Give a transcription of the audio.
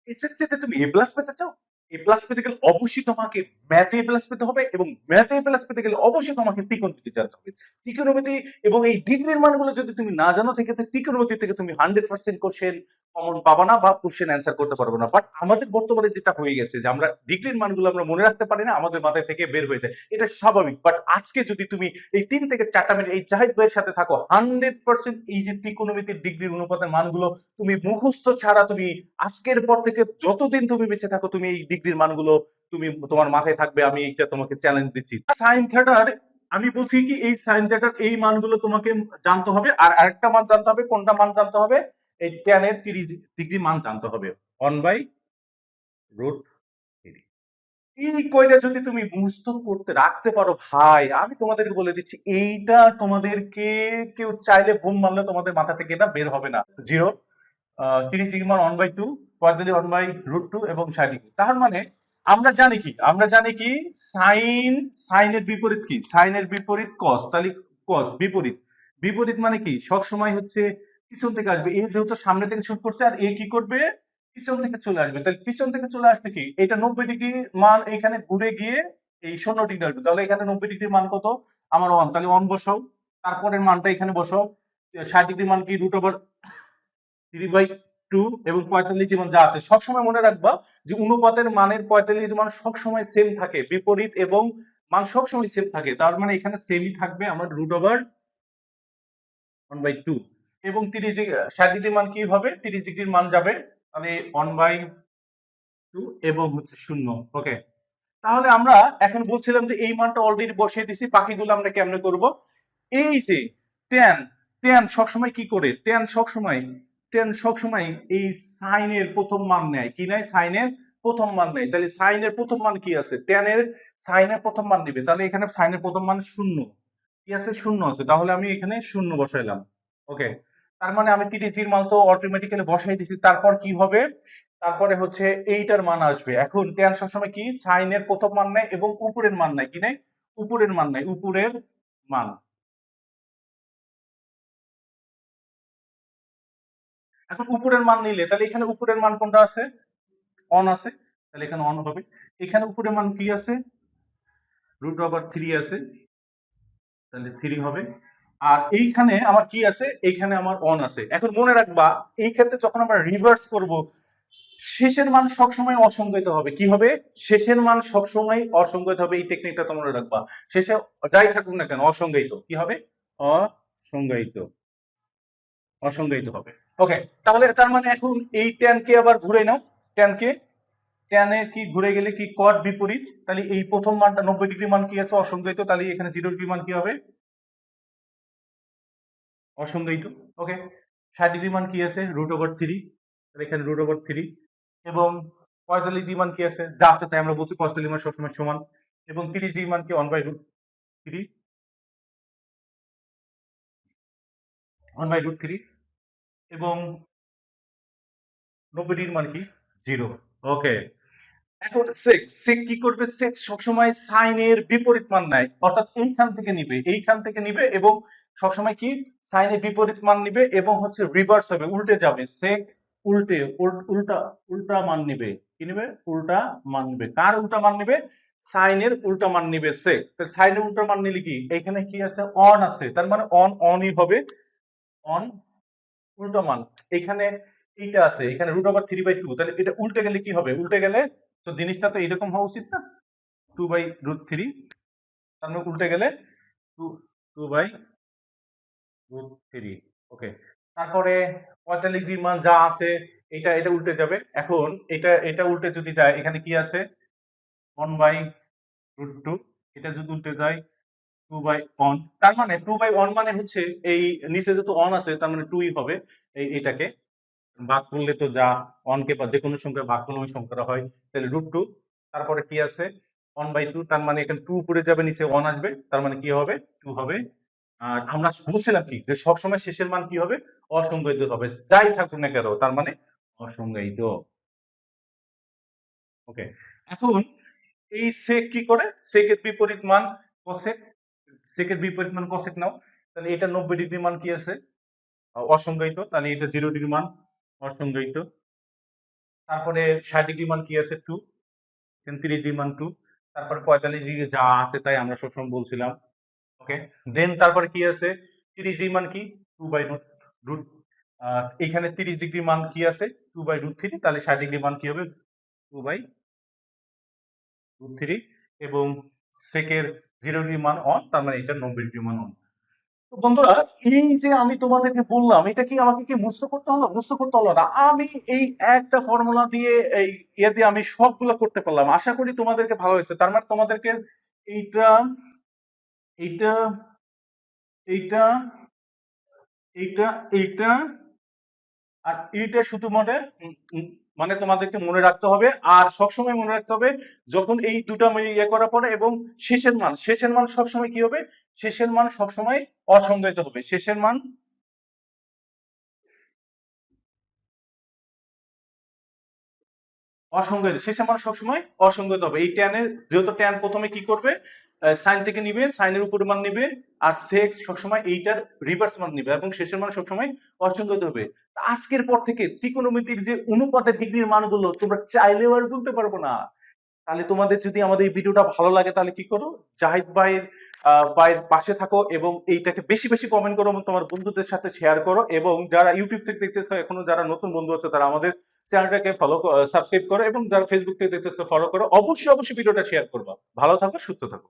এসএসসিতে তুমি এ প্লাস পেতে চাও? এ প্লাস পেতে গেলে অবশ্যই তোমাকে ম্যাথে এ প্লাস পেতে হবে, এবং ম্যাথে এ প্লাস পেতে গেলে অবশ্যই তোমাকে ত্রিকোণমিতি জানতে হবে। ত্রিকোণমিতি এবং এই ডিগ্রির মানগুলো যদি তুমি না জানো থেকে ত্রিকোণমিতি থেকে তুমি 100% কোশ্চেন কমন পাবা না বা কোশ্চেন অ্যান্সার করতে পারবো না। বাট আমাদের বর্তমানে যেটা হয়ে গেছে যে আমরা ডিগ্রির মানগুলো আমরা মনে রাখতে পারি না, আমাদের মাথায় থেকে বের হয়ে যায়, এটা স্বাভাবিক। বাট আজকে যদি তুমি এই 3 থেকে 4টা মিনিট এই জাহিদ ভাইয়ের সাথে থাকো, 100% এই যে ত্রিকোণমিতির ডিগ্রির অনুপাতের মানগুলো তুমি মুখস্থ ছাড়া তুমি আজকের পর থেকে যতদিন তুমি বেঁচে থাকো তুমি এই ডিগ্রির মানগুলো তুমি তোমার মাথায় থাকবে, আমি এইটা তোমাকে চ্যালেঞ্জ দিচ্ছি। সাইন থিটার আমি বলছি কি এই সাইন থিটার এই মানগুলো তোমাকে জানতে হবে। আর আরেকটা মান জানতে হবে, কোনটা মান জানতে হবে? এই tan এর 30 ডিগ্রি মান জানতে হবে, 1/√3। এই কয়টা যদি তুমি মুখস্থ করতে রাখতে পারো ভাই, আমি তোমাদেরকে বলে দিচ্ছি এইটা তোমাদেরকে কেউ চাইলে বুম মারলে তোমাদের মাথা থেকে এটা বের হবে না। জিরো, 30 ডিগ্রি মান 1/2, 45 1/√2 এবং 60 ডিগ্রি। তার মানে আমরা জানি কি সাইনের বিপরীত কি? সাইনের বিপরীত কস, তাহলে কস বিপরীত। বিপরীত মানে কি? সবসময় হচ্ছে পিছন থেকে আসবে। এ যেহেতু সামনে থেকে শুট করছে আর এ কি করবে? পিছন থেকে চলে আসবে। তাহলে পিছন থেকে চলে আসতে কি এটা 90 ডিগ্রি মান এখানে ঘুরে গিয়ে এই 0 ডিগ্রি আসবে। তাহলে এখানে 90 ডিগ্রি মান কত? আমার 1, তাহলে 1 বসাও। তারপরের মানটা এখানে বসাও। 60 ডিগ্রি মান কি? √3/2। এবং 45 মান যা আছে সবসময় মনে রাখবা যে অনুপাতের মানের 45 মান সবসময় সেম থাকে, বিপরীত এবং মান সবসময় সেম থাকে। তার মানে এখানে সেমই থাকবে আমার √1/2। এবং 60 ডিগ্রি মান কি হবে? 30 ডিগ্রির মান যাবে, তাহলে 1/2 এবং হচ্ছে 0। ওকে, তাহলে আমরা এখন বলছিলাম যে এই মানটা অলরেডি বসিয়ে দিছি, বাকিগুলো আমরা কেমনে করব? এই যে ট্যান, ট্যান সবসময় কি করে? ট্যান সবসময় এই সাইনের প্রথম মান নেয়, কি নেয়? সাইনের প্রথম মান নেয়। তাহলে সাইনের প্রথম মান কি আছে? ট্যানের সাইনের প্রথম মান দিবে। তাহলে এখানে সাইনের প্রথম মান 0, কি আছে? 0 আছে। তাহলে আমি এখানে 0 বসাইলাম। ওকে, তার মানে আমি 30 ডিগ্রির মান তো অটোমেটিক্যালি বসাই দিছি। তারপর কি হবে? তারপরে হচ্ছে এইটার মান আসবে। এখন ট্যান সবসময় কি সাইনের প্রথম মান নেয় এবং উপরের মান নেয়, কি নেয়? উপরের মান নেয়, উপরের মান। এখন উপরের মান নিলে তাহলে এখানে উপরের মান কোনটা আছে? অন আছে, তাহলে এখানে অন হবে। এখানে উপরের মান কি আছে? √3 আছে, তাহলে 3 হবে। আর এইখানে আমার কি আছে? এইখানে আমার অন আছে। এখন মনে রাখবা এই ক্ষেত্রে যখন আমরা রিভার্স করব, শেষের মান সবসময় অসংজ্ঞায়িত হবে। কি হবে? শেষের মান সবসময় অসংজ্ঞায়িত হবে। এই টেকনিকটা তোমরা রাখবা। শেষে যাই থাকুক না কেন অসংজ্ঞায়িত কি হবে? অসংজ্ঞায়িত, অসংজ্ঞায়িত হবে। ওকে, তাহলে তার মানে এখন এই ট্যান কে আবার ঘুরে নাও। ট্যান কে, ট্যানে কি ঘুরে গেলে কি কট বিপরীত, তাহলে এই প্রথম মানটা 90 ডিগ্রি মান কি আছে? অসংজ্ঞায়িত। তাহলে এখানে 0 ডিগ্রি মান কি হবে? অসংজ্ঞায়িত। ওকে, 60 ডিগ্রি মান কি আছে? √3, তাহলে এখানে √3। এবং 45 ডিগ্রি মান কি আছে? যা আছে তাই আমরা বলছি, 45 মান সবসময় সমান। এবং 30 ডিগ্রি মান কি? 1/√3, 1/√3। এবং 90 ডিগ্রি মান কি? 0। ওকে, এখন সেক, সেক কি করবে? সেক সবসময় সাইনের বিপরীত মান নেয়, অর্থাৎ এইখান থেকে নিবে এবং সবসময় কি সাইনের বিপরীত মান নিবে এবং হচ্ছে রিভার্স হবে, উল্টে যাবে। সেক উল্টে উল্টা উল্টা মান নিবে। কি নিবে? উল্টা মান নিবে। কার উল্টা মান নিবে? সাইনের উল্টা মান নিবে সেক। তো সাইনের উল্টা মান নিলে কি এখানে কি আছে? অন আছে, তার মানে অন অনই হবে। অন উল্টো মান। এখানে এইটা আছে, এখানে √3/2, তাহলে এটা উল্টে গেলে কি হবে? উল্টে গেলে তো জিনিসটা তো এরকম হওয়া উচিত না? 2/√3, তার মানে উল্টে গেলে 2/√3। ওকে, তারপরে 45 ডিগ্রি মান যা আছে এটা উল্টে যাবে। এখন এটা উল্টে যদি যায়, এখানে কি আছে? 1/√2। এটা যদি উল্টে যায় 2/1, তার মানে 2/1 মানে হচ্ছে এই নিচে যেহেতু অন আছে তার মানে 2ই হবে। এটাকে ভাগ করলে তো যা অনকে বা যে কোনো সংখ্যা ভাগ করলে ওই সংখ্যাটা হয়, তাহলে √2। তারপরে কি আছে? 1/2, তার মানে এখানে 2 উপরে যাবে, নিচে 1 আসবে, তার মানে কি হবে? 2 হবে। আর আমরা বলছিলাম কি যে সবসময় শেষের মান কি হবে? অসংজ্ঞায়িত হবে, যাই থাকুক না কেন তার মানে অসংজ্ঞায়িত। ওকে, এখন এই সেক কি করে? সেকের বিপরীত মান কসেক। সেকের বিপরীত মান কসেক নাও। তাহলে এটা 90 ডিগ্রি মান কি আছে? অসংজ্ঞায়িত। তাহলে এটা 0 ডিগ্রি মান অসংজ্ঞায়িত। তারপরে 60 ডিগ্রি মান কি আছে 2, 30 ডিগ্রি মান 2, তারপরে 45 ডিগ্রি যা আছে তাই আমরা সবসময় বলছিলাম। ওকে, দেন তারপরে কি আছে 30 ডিগ্রি মান কি 2 বাই রুট রুট এখানে 30 ডিগ্রি মান কি আছে 2 বাই রুট 3, তাহলে 60 ডিগ্রি মান কি হবে 2 বাই রুট 3, এবং সেকের 0 ডিগ্রি মান অন, তার মানে এটা 90 ডিগ্রি মান অন। তো বন্ধুরা, এই যে আমি তোমাদেরকে বললাম, এটা কি আমাকে কি মুখস্থ করতে হলো? মুখস্থ করতে হলো না, আমি এই একটা ফর্মুলা দিয়ে এই দিয়ে আমি সবগুলো করতে পারলাম। আশা করি তোমাদেরকে ভালো হয়েছে। তার মানে তোমাদেরকে এইটা এইটা এইটা এইটা এইটা আর এইটা শুধু মানে তোমাদেরকে মনে রাখতে হবে। আর সবসময় মনে রাখতে হবে, যখন এই দুটা ইয়ে করার পরে এবং শেষের মান সবসময় কি হবে, শেষের মান সবসময় অসংজ্ঞায়িত হবে। শেষের মান অসংজ্ঞায়িত, শেষের মান সবসময় অসংজ্ঞায়িত হবে। এই ট্যানের, যেহেতু ট্যান প্রথমে কি করবে, সাইন থেকে নিবে, সাইনের উপরে মান নিবে, আর সেক্স সবসময় এইটার রিভার্স মান নিবে, এবং শেষের মান সবসময় অসংজ্ঞায়িত হবে। আজকের পর থেকে ত্রিকোণমিতির যে অনুপাতের ডিগ্রির মানগুলো তোমরা চাইলেও আর বলতে পারবো না। তাহলে তোমাদের যদি আমাদের এই ভিডিওটা ভালো লাগে, তাহলে কি করো, জাহিদ ভাইয়ের পাশে থাকো এবং এইটাকে বেশি বেশি কমেন্ট করো এবং তোমার বন্ধুদের সাথে শেয়ার করো। এবং যারা ইউটিউব থেকে দেখতেছো, এখনো যারা নতুন বন্ধু আছে, তারা আমাদের চ্যানেলটাকে সাবস্ক্রাইব করো, এবং যারা ফেসবুক থেকে দেখতেছো ফলো করো। অবশ্যই অবশ্যই ভিডিওটা শেয়ার করবা। ভালো থাকো, সুস্থ থাকো।